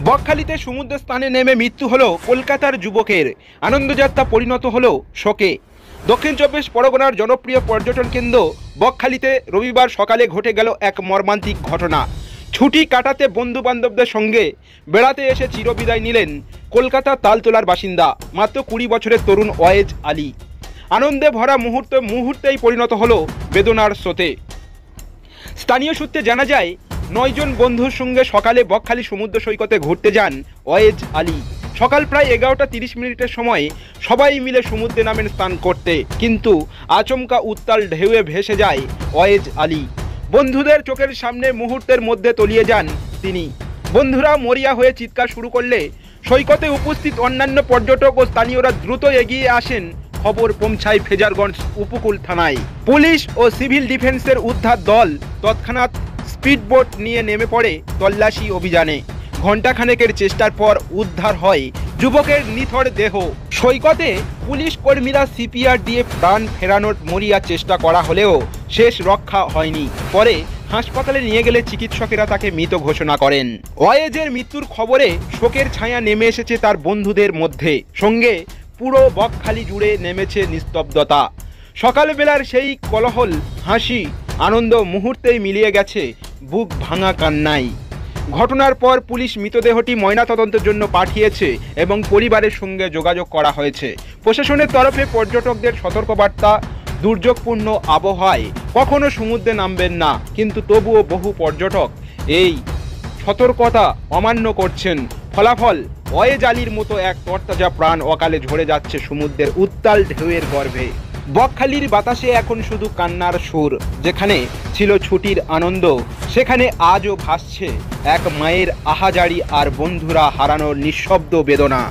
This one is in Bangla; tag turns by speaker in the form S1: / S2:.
S1: বকখালিতে সমুদ্র স্নানে নেমে মৃত্যু হলো কলকাতার যুবকের। আনন্দযাত্রা পরিণত হলো শোকে। দক্ষিণ চব্বিশ পরগনার জনপ্রিয় পর্যটন কেন্দ্র বকখালিতে রবিবার সকালে ঘটে গেল এক মর্মান্তিক ঘটনা। ছুটি কাটাতে বন্ধু বান্ধবদের সঙ্গে বেড়াতে এসে চিরবিদায় নিলেন কলকাতা তালতলার বাসিন্দা মাত্র 20 বছরের তরুণ ওয়াইজ আলী। আনন্দে ভরা মুহূর্তেই পরিণত হলো বেদনার স্রোতে। স্থানীয় সূত্রে জানা যায়, 9 জন বন্ধুর সঙ্গে সকালে বকখালি সমুদ্র সৈকতে ঘুরতে যান ওয়াইজ আলী। সকাল প্রায় 11টা 30 সময় সবাই মিলে সমুদ্রে নামেন স্নান করতে, কিন্তু আচমকা উত্তাল ঢেউয়ে ভেসে যায় ওয়াইজ আলী। বন্ধুদের চোখের সামনে মুহূর্তের মধ্যে তলিয়ে যান তিনি। বন্ধুরা মরিয়া হয়ে চিৎকার শুরু করলে সৈকতে উপস্থিত অন্যান্য পর্যটক ও স্থানীয়রা দ্রুত এগিয়ে আসেন। খবর পৌঁছায় ফেজারগঞ্জ উপকূল থানায়। পুলিশ ও সিভিল ডিফেন্সের উদ্ধার দল তৎক্ষণাৎ স্পিডবোট নিয়ে নেমে পড়ে তল্লাশি অভিযানে। ঘণ্টাখানেকের চেষ্টার পর উদ্ধার হয় যুবকের নিথর দেহ। সৈকতে পুলিশ কর্মীরা সিপিআর দিয়ে প্রাণ ফেরানোর মরিয়া চেষ্টা করা হলেও শেষ রক্ষা হয়নি। পরে হাসপাতালে নিয়ে গেলে চিকিৎসকেরা তাকে মৃত ঘোষণা করেন। ওয়াইজের মৃত্যুর খবরে শোকের ছায়া নেমে এসেছে তার বন্ধুদের মধ্যে, সঙ্গে পুরো বকখালি জুড়ে নেমেছে নিস্তব্ধতা। সকালবেলার সেই কোলাহল, হাসি, আনন্দ মুহূর্তেই মিলিয়ে গেছে বুক ভাঙা কান্নায়। ঘটনার পর পুলিশ মৃতদেহটি ময়নাতদন্তের জন্য পাঠিয়েছে এবং পরিবারের সঙ্গে যোগাযোগ করা হয়েছে। প্রশাসনের তরফে পর্যটকদের সতর্কবার্তা, দুর্যোগপূর্ণ আবহাওয়ায় কখনো সমুদ্রে নামবেন না, কিন্তু তবুও বহু পর্যটক এই সতর্কতা অমান্য করছেন। ফলাফল, ওয়াইজ আলীর মতো এক তরতাজা প্রাণ অকালে ঝরে যাচ্ছে সমুদ্রের উত্তাল ঢেউয়ের গর্ভে। বকখালির বাতাসে এখন শুধু কান্নার সুর। যেখানে ছিল ছুটির আনন্দ, সেখানে আজও ভাসছে এক মায়ের আহাজারি আর বন্ধুরা হারানোর নিঃশব্দ বেদনা।